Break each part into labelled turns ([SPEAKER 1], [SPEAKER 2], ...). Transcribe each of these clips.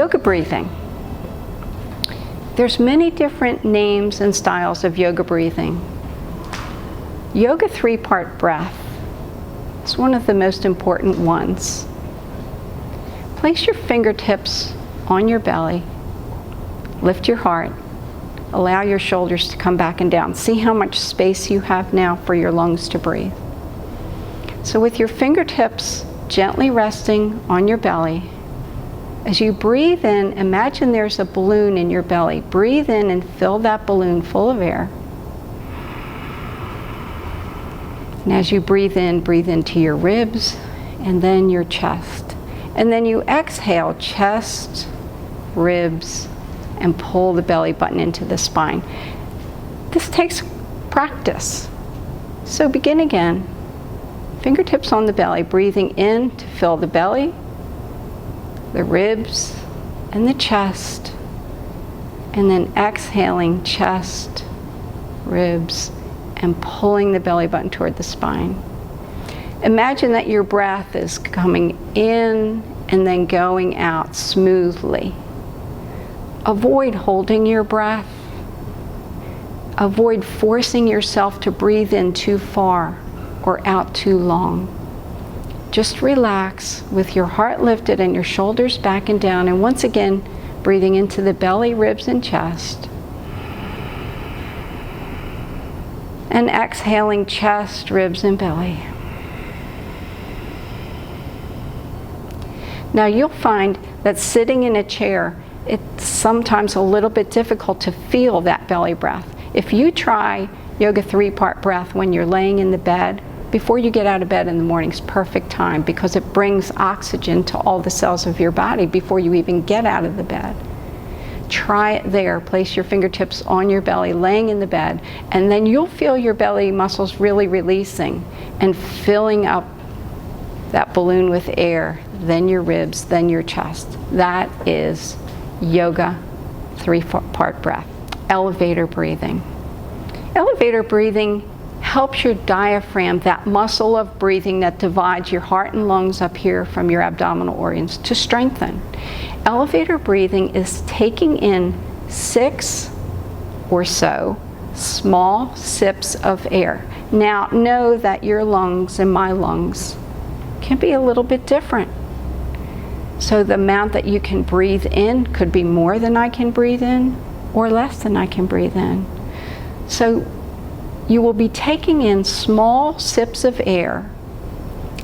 [SPEAKER 1] Yoga breathing. There's many different names and styles of yoga breathing. Yoga 3-part breath is one of the most important ones. Place your fingertips on your belly, lift your heart, allow your shoulders to come back and down. See how much space you have now for your lungs to breathe. So with your fingertips gently resting on your belly, as you breathe in, imagine there's a balloon in your belly. Breathe in and fill that balloon full of air. And as you breathe into your ribs and then your chest. And then you exhale, chest, ribs, and pull the belly button into the spine. This takes practice. So begin again. Fingertips on the belly, breathing in to fill the belly, the ribs, and the chest. And then exhaling, chest, ribs, and pulling the belly button toward the spine. Imagine that your breath is coming in and then going out smoothly. Avoid holding your breath. Avoid forcing yourself to breathe in too far or out too long. Just relax with your heart lifted and your shoulders back and down, and once again breathing into the belly, ribs, and chest. And exhaling, chest, ribs, and belly. Now you'll find that sitting in a chair, it's sometimes a little bit difficult to feel that belly breath. If you try Yoga 3-part breath when you're laying in the bed, before you get out of bed in the morning is perfect time, because it brings oxygen to all the cells of your body before you even get out of the bed. Try it there. Place your fingertips on your belly, laying in the bed, and then you'll feel your belly muscles really releasing and filling up that balloon with air, then your ribs, then your chest. That is Yoga 3-part breath. Elevator breathing. Elevator breathing helps your diaphragm, that muscle of breathing that divides your heart and lungs up here from your abdominal organs, to strengthen. Elevator breathing is taking in 6 or so small sips of air. Now know that your lungs and my lungs can be a little bit different. So the amount that you can breathe in could be more than I can breathe in or less than I can breathe in. So you will be taking in small sips of air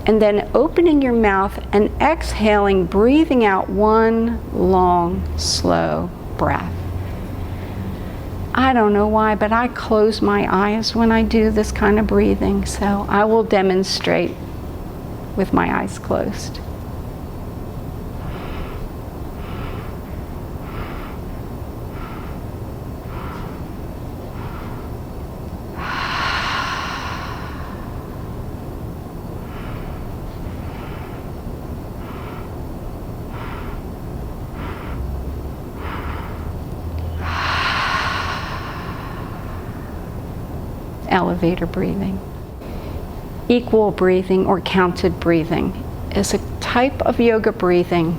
[SPEAKER 1] and then opening your mouth and exhaling, breathing out one long, slow breath. I don't know why, but I close my eyes when I do this kind of breathing, so I will demonstrate with my eyes closed. Elevator breathing. Equal breathing or counted breathing is a type of yoga breathing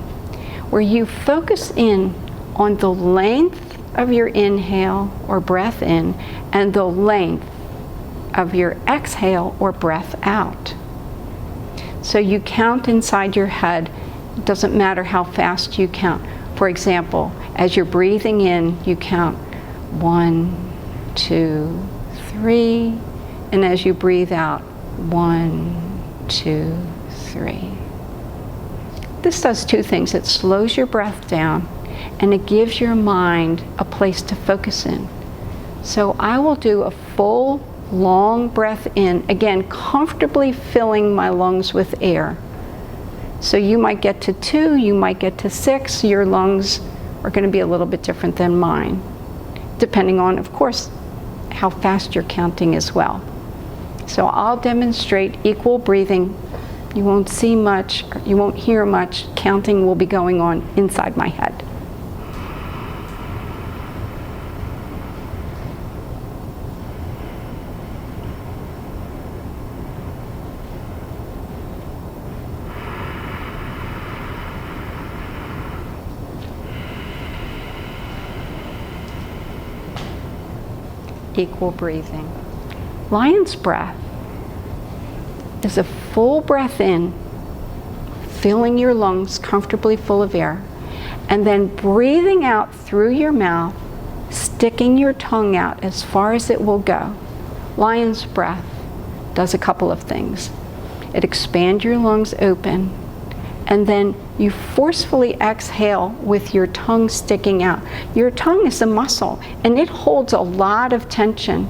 [SPEAKER 1] where you focus in on the length of your inhale or breath in and the length of your exhale or breath out. So you count inside your head. It doesn't matter how fast you count. For example, as you're breathing in, you count 1, 2, 3, and as you breathe out, 1, 2, 3. This does 2 things. It slows your breath down and it gives your mind a place to focus in. So I will do a full, long breath in, again, comfortably filling my lungs with air. So you might get to 2, you might get to 6. Your lungs are going to be a little bit different than mine, depending on, of course, how fast you're counting as well. So I'll demonstrate equal breathing. You won't see much, you won't hear much. Counting will be going on inside my head. equal breathing. Lion's breath is a full breath in, filling your lungs comfortably full of air, and then breathing out through your mouth, sticking your tongue out as far as it will go. Lion's breath does a couple of things. It expands your lungs open, and then you forcefully exhale with your tongue sticking out. Your tongue is a muscle, and it holds a lot of tension.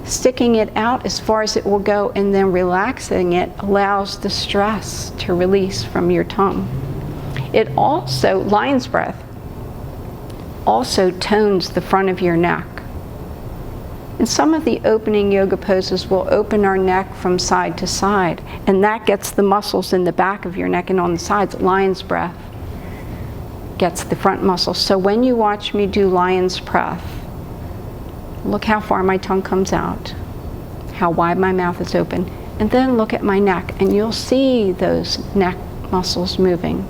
[SPEAKER 1] Sticking it out as far as it will go and then relaxing it allows the stress to release from your tongue. It also, lion's breath, also tones the front of your neck. And some of the opening yoga poses will open our neck from side to side, and that gets the muscles in the back of your neck and on the sides. Lion's breath gets the front muscles. So when you watch me do lion's breath, look how far my tongue comes out, how wide my mouth is open, and then look at my neck, and you'll see those neck muscles moving.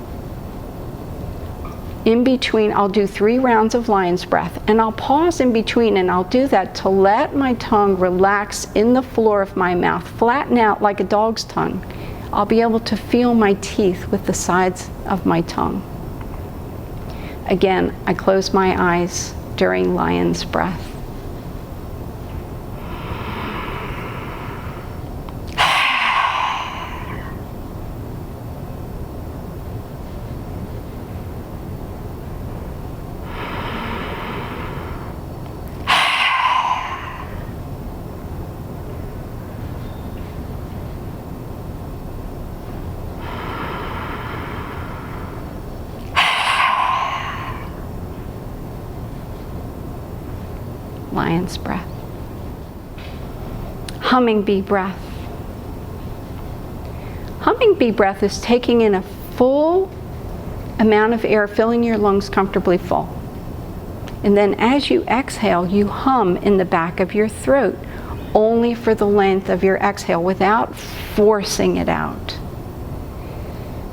[SPEAKER 1] In between, I'll do 3 rounds of lion's breath, and I'll pause in between, and I'll do that to let my tongue relax in the floor of my mouth, flatten out like a dog's tongue. I'll be able to feel my teeth with the sides of my tongue. Again, I close my eyes during lion's breath. Lion's breath. Hummingbee breath. Hummingbee breath is taking in a full amount of air, filling your lungs comfortably full. And then as you exhale, you hum in the back of your throat, only for the length of your exhale without forcing it out.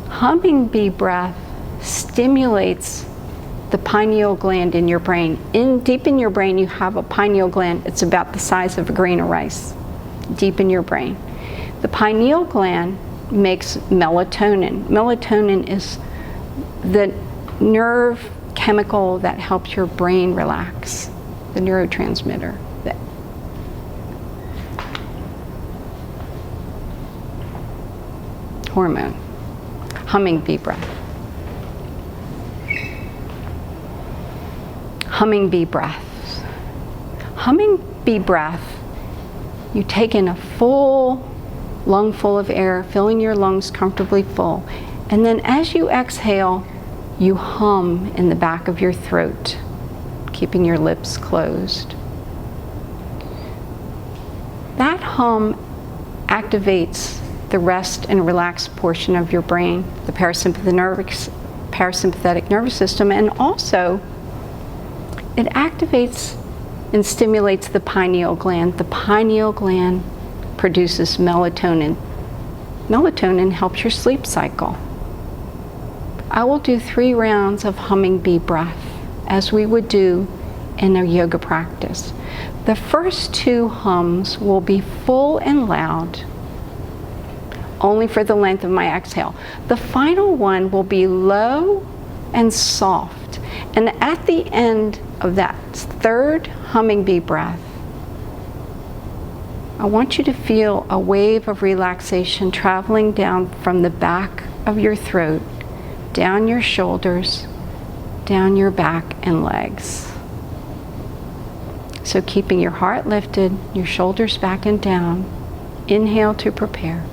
[SPEAKER 1] Hummingbee breath stimulates the pineal gland in your brain. Deep in your brain, you have a pineal gland. It's about the size of a grain of rice, deep in your brain. The pineal gland makes melatonin. Melatonin is the nerve chemical that helps your brain relax, the neurotransmitter. Hormone. Hummingbee breath. Hummingbee breath. Hummingbee breath, you take in a full lung full of air, filling your lungs comfortably full. And then as you exhale, you hum in the back of your throat, keeping your lips closed. That hum activates the rest and relaxed portion of your brain, the parasympathetic nervous system, and also it activates and stimulates the pineal gland. The pineal gland produces melatonin. Melatonin helps your sleep cycle. I will do 3 rounds of hummingbee breath, as we would do in a yoga practice. The first 2 hums will be full and loud, only for the length of my exhale. The final one will be low and soft. And at the end of that 3rd hummingbee breath, I want you to feel a wave of relaxation traveling down from the back of your throat, down your shoulders, down your back and legs. So keeping your heart lifted, your shoulders back and down, inhale to prepare.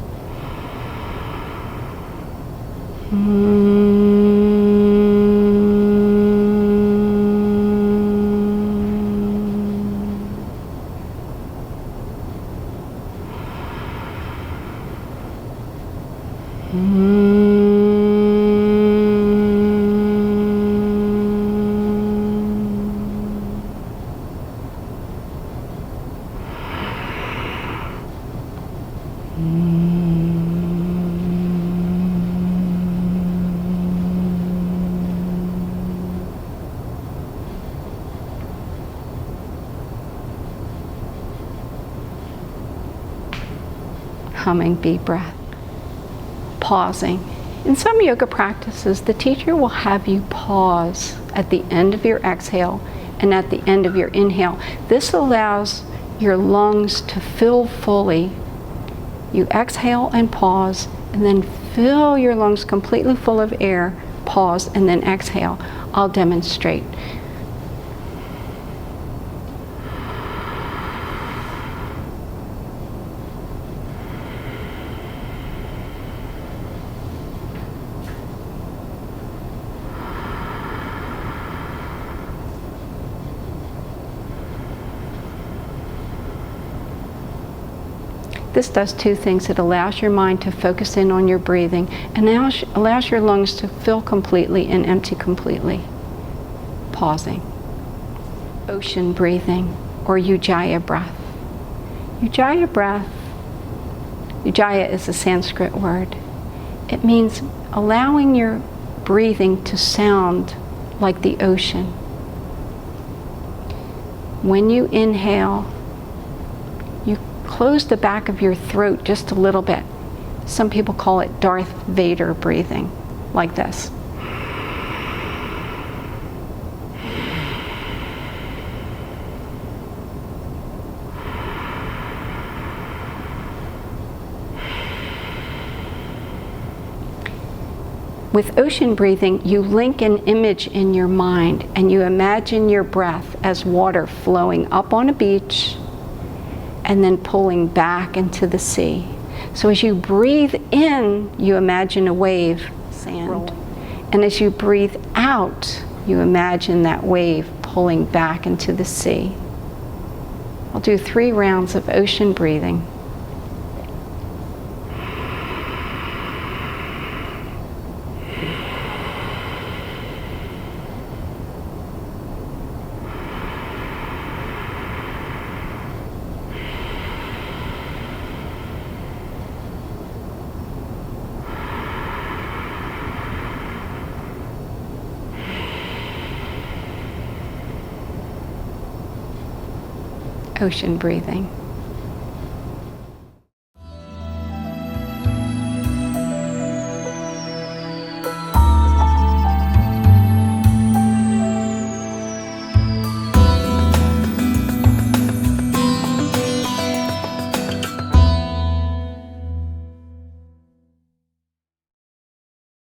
[SPEAKER 1] Hummingbee breath. Pausing. In some yoga practices, the teacher will have you pause at the end of your exhale and at the end of your inhale. This allows your lungs to fill fully. You exhale and pause, and then fill your lungs completely full of air, pause, and then exhale. I'll demonstrate. This does two things. It allows your mind to focus in on your breathing and allows your lungs to fill completely and empty completely. Pausing. Ocean breathing, or Ujjayi breath. Ujjayi breath, Ujjayi is a Sanskrit word. It means allowing your breathing to sound like the ocean. When you inhale, you close the back of your throat just a little bit. Some people call it Darth Vader breathing, like this. With ocean breathing, you link an image in your mind and you imagine your breath as water flowing up on a beach and then pulling back into the sea. So as you breathe in, you imagine a wave, sand. And as you breathe out, you imagine that wave pulling back into the sea. I'll do 3 rounds of ocean breathing. Ocean breathing.